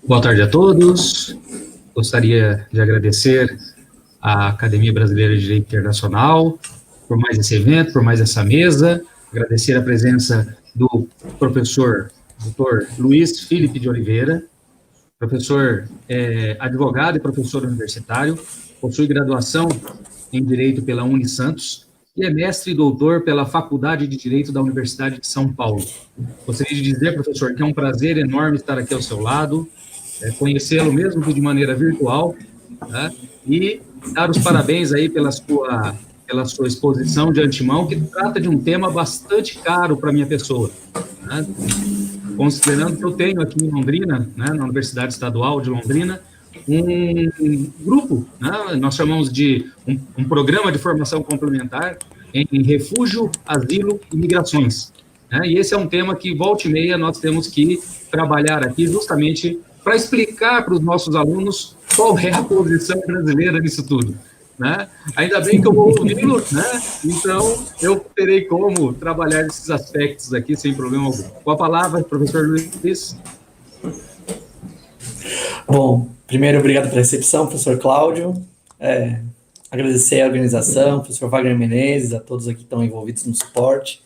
Boa tarde a todos. Gostaria de agradecer à Academia Brasileira de Direito Internacional por mais esse evento, por mais essa mesa. Agradecer a presença do professor Dr. Luiz Felipe de Oliveira, professor advogado e professor universitário, possui graduação em Direito pela Unisantos e é mestre e doutor pela Faculdade de Direito da Universidade de São Paulo. Gostaria de dizer, professor, que é um prazer enorme estar aqui ao seu lado, conhecê-lo mesmo que de maneira virtual, né? E dar os parabéns aí pela sua exposição de antemão, que trata de um tema bastante caro para a minha pessoa, né? Considerando que eu tenho aqui em Londrina, né, na Universidade Estadual de Londrina, um grupo, né, nós chamamos de um programa de formação complementar em refúgio, asilo e migrações. Né, e esse é um tema que, volta e meia, nós temos que trabalhar aqui justamente para explicar para os nossos alunos qual é a posição brasileira nisso tudo. Né? Ainda bem que eu vou ouvi-lo, né? Então eu terei como trabalhar esses aspectos aqui sem problema algum. Com a palavra, professor Luiz. Bom, primeiro, obrigado pela recepção, professor Cláudio. Agradecer à organização, professor Wagner Menezes, a todos aqui que estão envolvidos no suporte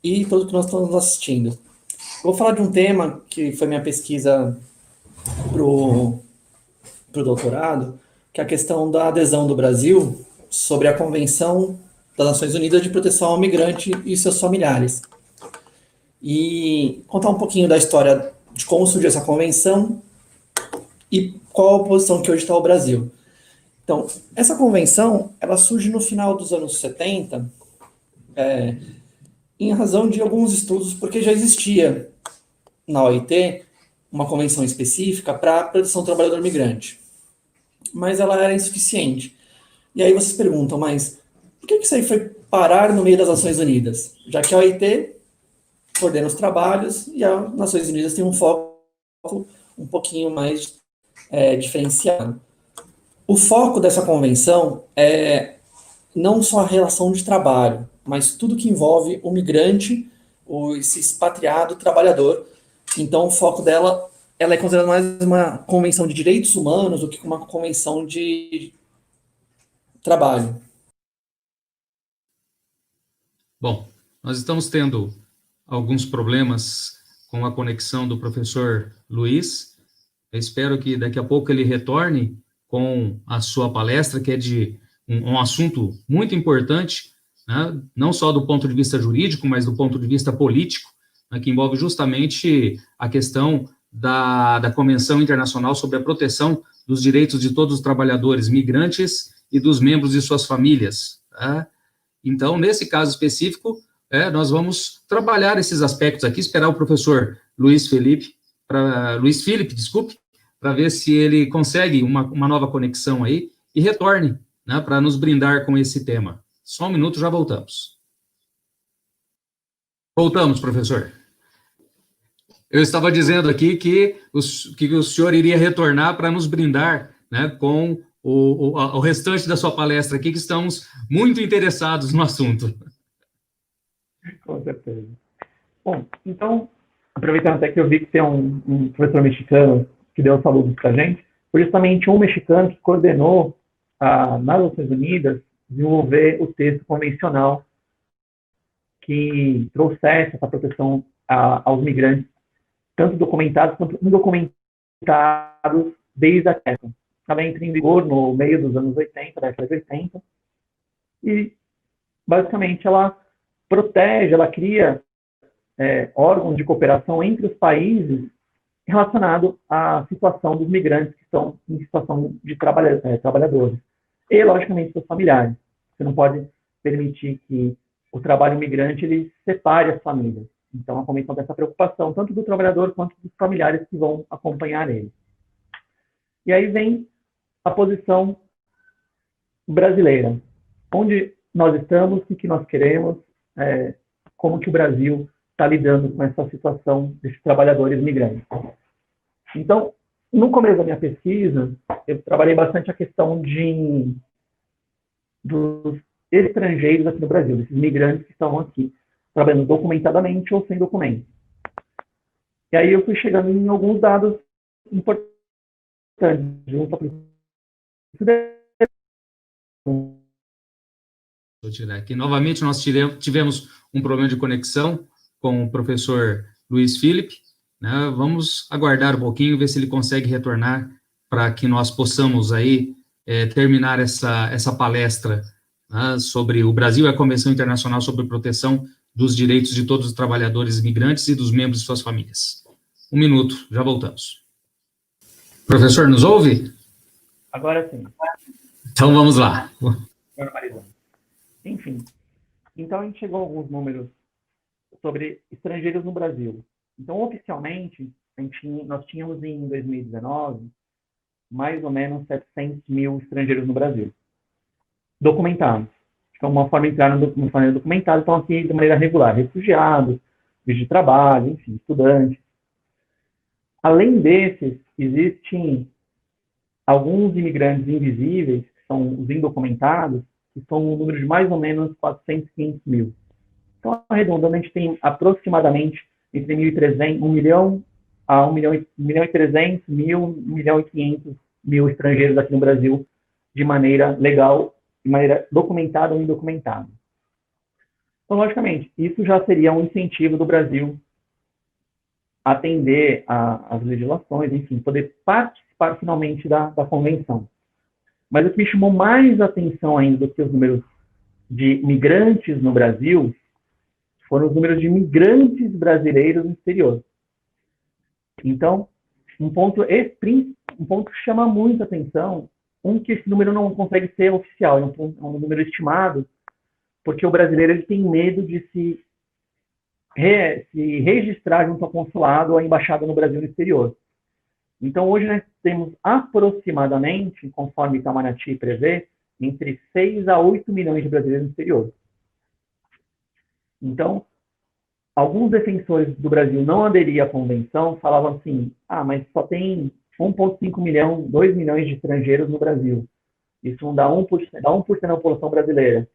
e todos que nós estamos assistindo. Vou falar de um tema que foi minha pesquisa para o doutorado, que é a questão da adesão do Brasil sobre a Convenção das Nações Unidas de Proteção ao Migrante e seus familiares. E contar um pouquinho da história de como surgiu essa convenção e qual a posição que hoje está o Brasil. Então, essa convenção, ela surge no final dos anos 70, em razão de alguns estudos, porque já existia na OIT uma convenção específica para a proteção do trabalhador migrante, mas ela era insuficiente. E aí vocês perguntam, mas por que isso aí foi parar no meio das Nações Unidas? Já que a OIT coordena os trabalhos e as Nações Unidas tem um foco um pouquinho mais diferenciado. O foco dessa convenção é não só a relação de trabalho, mas tudo que envolve o migrante, esse expatriado trabalhador. Então, o foco dela, ela é considerada mais uma convenção de direitos humanos do que uma convenção de trabalho. Bom, nós estamos tendo alguns problemas com a conexão do professor Luiz. Eu espero que daqui a pouco ele retorne com a sua palestra, que é de um assunto muito importante, né? Não só do ponto de vista jurídico, mas do ponto de vista político, né? Que envolve justamente a questão da Convenção Internacional sobre a Proteção dos Direitos de todos os trabalhadores migrantes e dos membros de suas famílias. Tá? Então, nesse caso específico, nós vamos trabalhar esses aspectos aqui, esperar o professor Luiz Felipe, desculpe, para ver se ele consegue uma nova conexão aí e retorne, né, para nos brindar com esse tema. Só um minuto, já voltamos. Voltamos, professor. Eu estava dizendo aqui que o senhor iria retornar para nos brindar, né, com o restante da sua palestra aqui, que estamos muito interessados no assunto. Com certeza. Bom, então, aproveitando até que eu vi que tem um professor mexicano que deu saludos para a gente, foi justamente um mexicano que coordenou nas Nações Unidas desenvolver o texto convencional que trouxesse essa proteção aos migrantes, tanto documentados quanto indocumentados, desde a época. Ela entra em vigor no meio dos anos 80, década de 80, e basicamente ela protege, ela cria órgãos de cooperação entre os países relacionado à situação dos migrantes que estão em situação de trabalhadores. E, logicamente, seus familiares. Você não pode permitir que o trabalho migrante ele separe as famílias. Então, a convenção tem essa preocupação, tanto do trabalhador quanto dos familiares que vão acompanhar ele. E aí vem a posição brasileira. Onde nós estamos, o que nós queremos, como que o Brasil está lidando com essa situação desses trabalhadores migrantes. Então, no começo da minha pesquisa, eu trabalhei bastante a questão dos estrangeiros aqui no Brasil, desses migrantes que estão aqui, trabalhando documentadamente ou sem documento. E aí eu fui chegando em alguns dados importante junto à política. Vou tirar aqui. Novamente, nós tivemos um problema de conexão com o professor Luiz Felipe, né? Vamos aguardar um pouquinho, ver se ele consegue retornar para que nós possamos aí terminar essa palestra, né, sobre o Brasil e a Convenção Internacional sobre Proteção dos Direitos de Todos os Trabalhadores Imigrantes e dos membros de suas famílias. Um minuto, já voltamos. Professor, nos ouve? Agora sim. Então vamos lá. Normalizando. Enfim, então a gente chegou a alguns números sobre estrangeiros no Brasil. Então, oficialmente, nós tínhamos em 2019 mais ou menos 700 mil estrangeiros no Brasil, documentados. Então, uma forma de entrar de uma maneira documentada, então aqui de maneira regular, refugiados, vistos de trabalho, enfim, estudantes. Além desses, existem alguns imigrantes invisíveis, que são os indocumentados, que são um número de mais ou menos 400, 500 mil. Então, arredondando, a gente tem aproximadamente entre 1.300, 1 milhão a 1 milhão e 300 mil, 1 milhão e 500 mil estrangeiros aqui no Brasil, de maneira legal, de maneira documentada ou indocumentada. Então, logicamente, isso já seria um incentivo do Brasil atender às legislações, enfim, poder participar finalmente da convenção. Mas o que me chamou mais atenção ainda do que os números de migrantes no Brasil foram os números de migrantes brasileiros no exterior. Então, um ponto que chama muito atenção, que esse número não consegue ser oficial, é um número estimado, porque o brasileiro ele tem medo de se registrar junto ao consulado ou à embaixada no Brasil no exterior. Então, hoje nós temos aproximadamente, conforme Itamaraty prevê, entre 6 a 8 milhões de brasileiros no exterior. Então, alguns defensores do Brasil não aderiam à convenção, falavam assim, mas só tem 1,5 milhão, 2 milhões de estrangeiros no Brasil. Isso não dá 1% da população brasileira.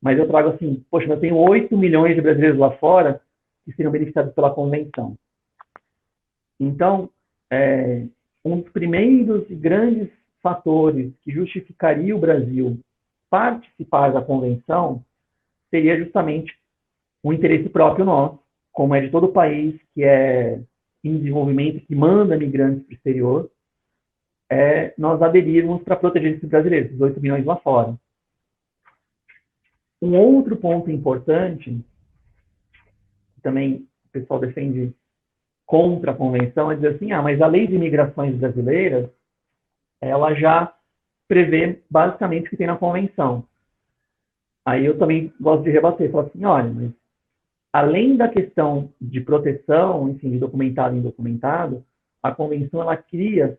Mas eu trago assim, poxa, eu tenho 8 milhões de brasileiros lá fora que seriam beneficiados pela convenção. Então, um dos primeiros e grandes fatores que justificaria o Brasil participar da convenção seria justamente um interesse próprio nosso, como é de todo o país que é em desenvolvimento, que manda migrantes para o exterior, nós aderirmos para proteger esses brasileiros, esses 8 milhões lá fora. Um outro ponto importante, que também o pessoal defende contra a convenção, é dizer assim, mas a lei de imigrações brasileiras, ela já prevê basicamente o que tem na convenção. Aí eu também gosto de rebater, falar assim, olha, mas além da questão de proteção, enfim, de documentado e indocumentado, a convenção ela cria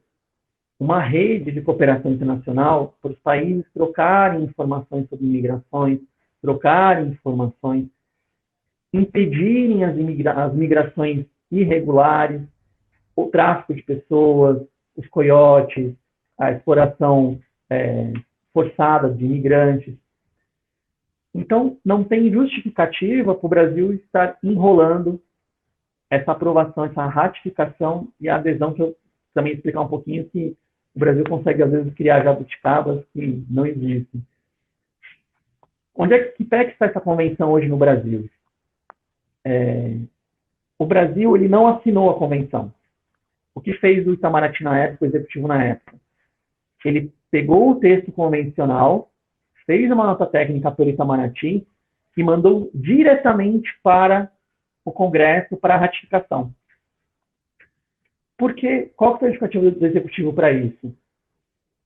uma rede de cooperação internacional para os países trocarem informações sobre imigrações, trocarem informações, impedirem as migrações irregulares, o tráfico de pessoas, os coiotes, a exploração forçada de imigrantes. Então, não tem justificativa para o Brasil estar enrolando essa aprovação, essa ratificação e a adesão, que eu também explicar um pouquinho que o Brasil consegue, às vezes, criar jabuticabas que não existem. Que pé que está essa convenção hoje no Brasil? O Brasil ele não assinou a convenção. O que fez o Itamaraty na época, o executivo na época? Ele pegou o texto convencional, fez uma nota técnica pelo Itamaraty e mandou diretamente para o Congresso para a ratificação. Qual que é a justificativa do executivo para isso?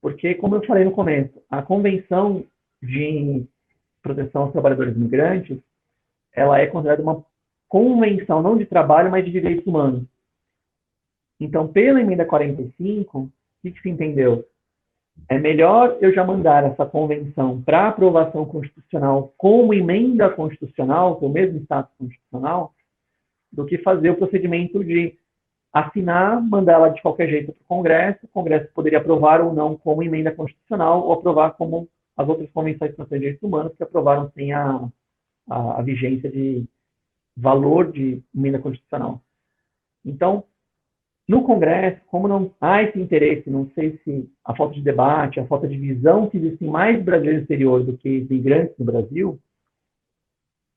Porque, como eu falei no começo, a Convenção de Proteção aos Trabalhadores Imigrantes, ela é considerada uma convenção não de trabalho, mas de direitos humanos. Então, pela emenda 45, o que se entendeu? É melhor eu já mandar essa convenção para aprovação constitucional como emenda constitucional, com o mesmo status constitucional, do que fazer o procedimento de assinar, mandar ela de qualquer jeito para o Congresso poderia aprovar ou não como emenda constitucional, ou aprovar como as outras convenções de proteção de direitos humanos que aprovaram sem a vigência de valor de emenda constitucional. Então, No Congresso, como não há esse interesse, não sei se a falta de debate, a falta de visão que existem mais brasileiros no exterior do que imigrantes no Brasil,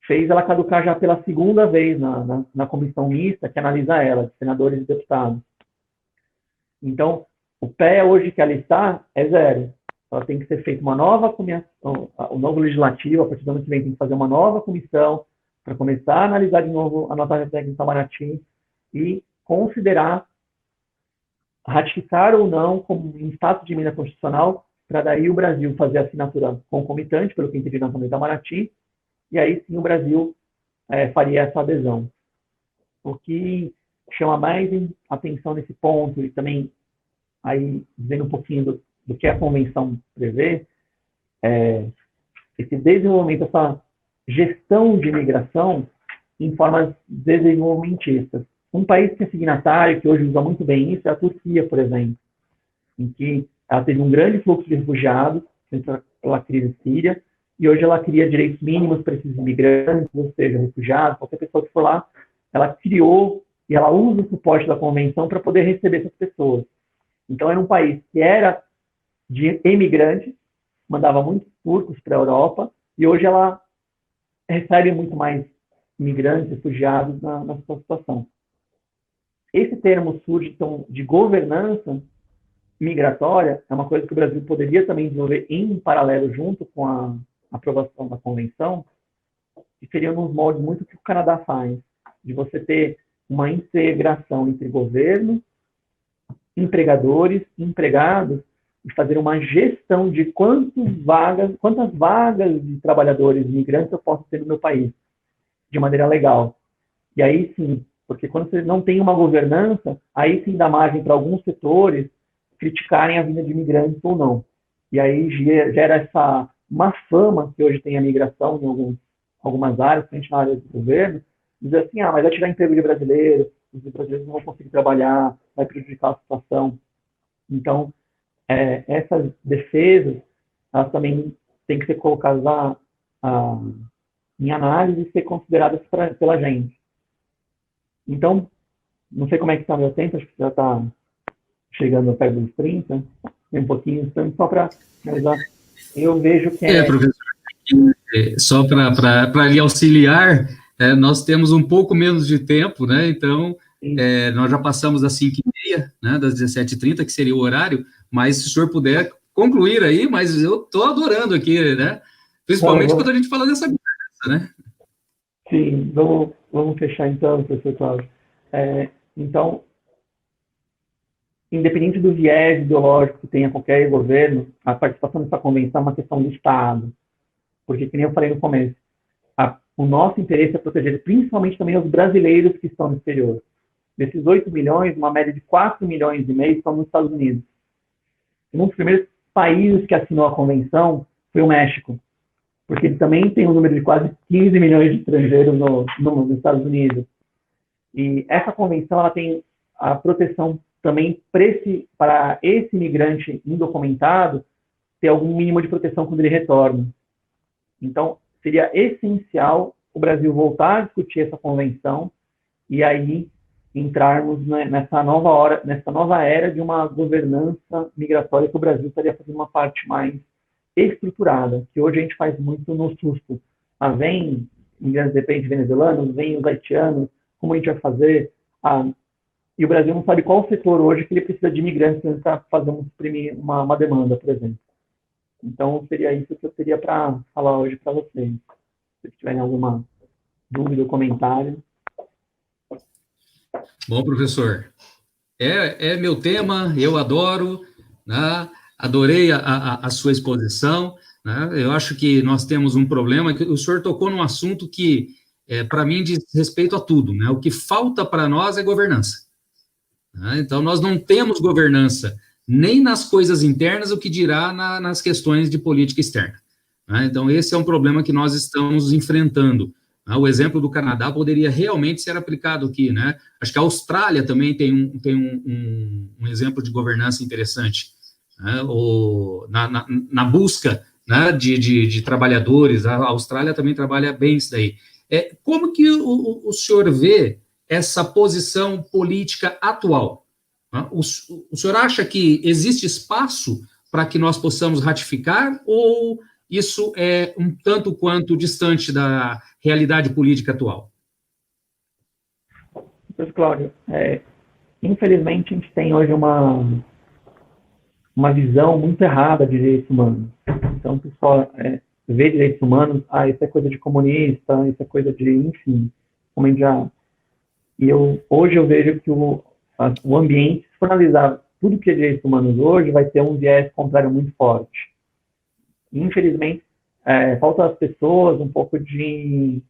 fez ela caducar já pela segunda vez na comissão mista que analisa ela, de senadores e deputados. Então, o pé hoje que ela está é zero. Ela tem que ser feita uma nova comissão, o novo legislativo, a partir do ano que vem tem que fazer uma nova comissão para começar a analisar de novo a nota técnica de Itamaraty e considerar ratificar ou não como um status de emenda constitucional, para daí o Brasil fazer a assinatura concomitante, pelo que entendi na nota de Itamaraty, e aí sim o Brasil faria essa adesão. O que chama mais atenção nesse ponto, e também aí dizendo um pouquinho do que a convenção prevê, esse desenvolvimento, essa gestão de imigração em formas desenvolvimentistas. Um país que é signatário, que hoje usa muito bem isso, é a Turquia, por exemplo, em que ela teve um grande fluxo de refugiados pela crise síria, e hoje ela cria direitos mínimos para esses imigrantes, ou seja, refugiados, qualquer pessoa que for lá, ela criou e ela usa o suporte da convenção para poder receber essas pessoas. Então, era um país que era de imigrantes, mandava muitos turcos para a Europa, e hoje ela recebe muito mais imigrantes, refugiados na sua situação. Esse termo surge, então, de governança migratória, é uma coisa que o Brasil poderia também desenvolver em paralelo junto com a aprovação da convenção, que seria nos moldes muito que o Canadá faz, de você ter uma integração entre governo, empregadores, empregados, e fazer uma gestão de quantas vagas de trabalhadores imigrantes eu posso ter no meu país, de maneira legal. E aí sim, porque quando você não tem uma governança, aí sim dá margem para alguns setores criticarem a vinda de imigrantes ou não. E aí gera essa má fama que hoje tem a migração em algumas áreas, principalmente na área do governo, dizer assim, mas vai tirar emprego de brasileiro, os brasileiros não vão conseguir trabalhar, vai prejudicar a situação. Então, essas defesas, elas também têm que ser colocadas em análise e ser consideradas pela gente. Então, não sei como é que está o meu tempo, acho que já está chegando perto dos 30, um pouquinho, então, só para finalizar, eu vejo que professor, só para lhe auxiliar, nós temos um pouco menos de tempo, né? Então, nós já passamos das 5h30, né, das 17h30, que seria o horário, mas se o senhor puder concluir aí, mas eu estou adorando aqui, né? Principalmente quando a gente fala dessa conversa, né? Sim, vamos fechar então, professor Cláudio. Então, independente do viés ideológico que tenha qualquer governo, a participação dessa convenção é uma questão do Estado. Porque, como eu falei no começo, o nosso interesse é proteger principalmente também os brasileiros que estão no exterior. Desses 8 milhões, uma média de 4,5 milhões estão nos Estados Unidos. Um dos primeiros países que assinou a convenção foi o México, porque ele também tem um número de quase 15 milhões de estrangeiros nos Estados Unidos. E essa convenção ela tem a proteção também para esse imigrante indocumentado ter algum mínimo de proteção quando ele retorna. Então, seria essencial o Brasil voltar a discutir essa convenção e aí entrarmos nessa nova era de uma governança migratória que o Brasil estaria fazendo uma parte mais estruturada, que hoje a gente faz muito no susto. Vem imigrantes de venezuelanos, vem os haitianos, como a gente vai fazer? E o Brasil não sabe qual setor hoje que ele precisa de imigrantes para suprimir uma demanda, por exemplo. Então, seria isso que eu teria para falar hoje para vocês. Se tiverem alguma dúvida ou comentário. Bom, professor, é meu tema, eu adoro, né? Adorei a sua exposição, né? Eu acho que nós temos um problema, que o senhor tocou num assunto que, para mim, diz respeito a tudo, né? O que falta para nós é governança. Né? Então, nós não temos governança nem nas coisas internas, o que dirá nas questões de política externa. Né? Então, esse é um problema que nós estamos enfrentando. Né? O exemplo do Canadá poderia realmente ser aplicado aqui. Né? Acho que a Austrália também tem um exemplo de governança interessante. Né? Na busca, né, de trabalhadores, a Austrália também trabalha bem isso daí. Como que o senhor vê essa posição política atual? Né? O senhor acha que existe espaço para que nós possamos ratificar, ou isso é um tanto quanto distante da realidade política atual? Professor Cláudio, infelizmente a gente tem hoje uma visão muito errada de direitos humanos. Então, o pessoal vê direitos humanos, isso é coisa de comunista, isso é coisa de, enfim, como a gente já... E hoje eu vejo que o ambiente, se for analisar tudo que é direitos humanos hoje, vai ter um viés contrário muito forte. Infelizmente, falta às pessoas um pouco de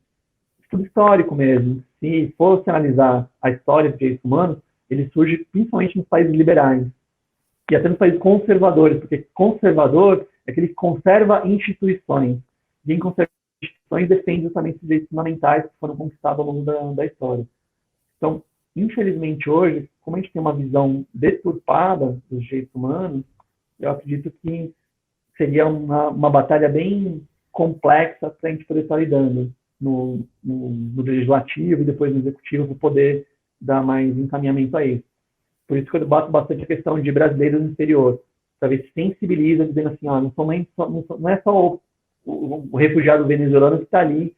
estudo histórico mesmo. Se fosse analisar a história dos direitos humanos, ele surge principalmente nos países liberais. E até nos países conservadores, porque conservador é aquele que conserva instituições. E quem conserva instituições defende justamente os direitos fundamentais que foram conquistados ao longo da história. Então, infelizmente hoje, como a gente tem uma visão deturpada dos direitos humanos, eu acredito que seria uma batalha bem complexa para a gente poder estar lidando no legislativo e depois no executivo para poder dar mais encaminhamento a isso. Por isso que eu bato bastante a questão de brasileiros no exterior, para ver se sensibiliza, dizendo assim, não é só o refugiado venezuelano que está ali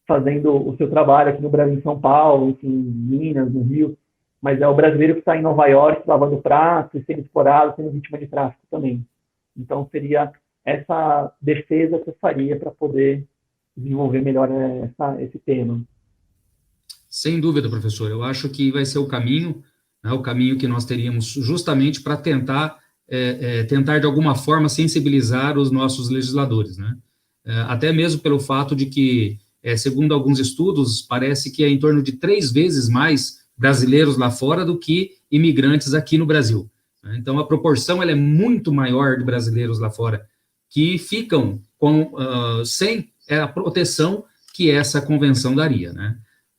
fazendo o seu trabalho aqui no Brasil, em São Paulo, enfim, em Minas, no Rio, mas é o brasileiro que está em Nova York lavando prato e sendo explorado, sendo vítima de tráfico também. Então, seria essa defesa que eu faria para poder desenvolver melhor esse tema. Sem dúvida, professor. Eu acho que vai ser o caminho, né, o caminho que nós teríamos justamente para tentar de alguma forma sensibilizar os nossos legisladores, né? Até mesmo pelo fato de que, segundo alguns estudos, parece que é em torno de 3 vezes mais brasileiros lá fora do que imigrantes aqui no Brasil. Então, a proporção ela é muito maior de brasileiros lá fora que ficam sem a proteção que essa convenção daria, né?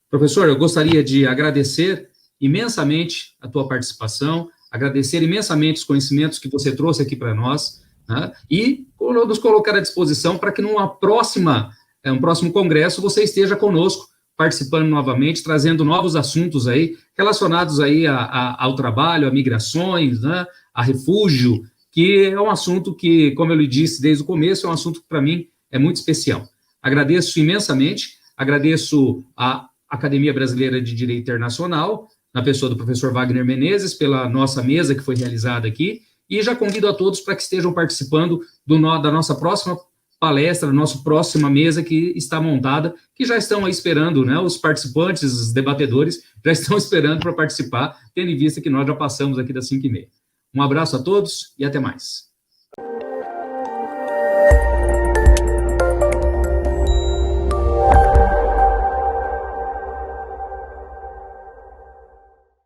Professor, eu gostaria de agradecer imensamente a tua participação, agradecer imensamente os conhecimentos que você trouxe aqui para nós, né? E nos colocar à disposição para que um próximo congresso você esteja conosco, participando novamente, trazendo novos assuntos aí, relacionados aí ao trabalho, a migrações, né, a refúgio, que é um assunto que, como eu lhe disse desde o começo, é um assunto que para mim é muito especial. Agradeço imensamente, agradeço a Academia Brasileira de Direito Internacional, na pessoa do professor Wagner Menezes, pela nossa mesa que foi realizada aqui, e já convido a todos para que estejam participando da nossa próxima palestra, da nossa próxima mesa que está montada, que já estão aí esperando, né, os participantes, os debatedores, já estão esperando para participar, tendo em vista que nós já passamos aqui das 5h30. Um abraço a todos e até mais.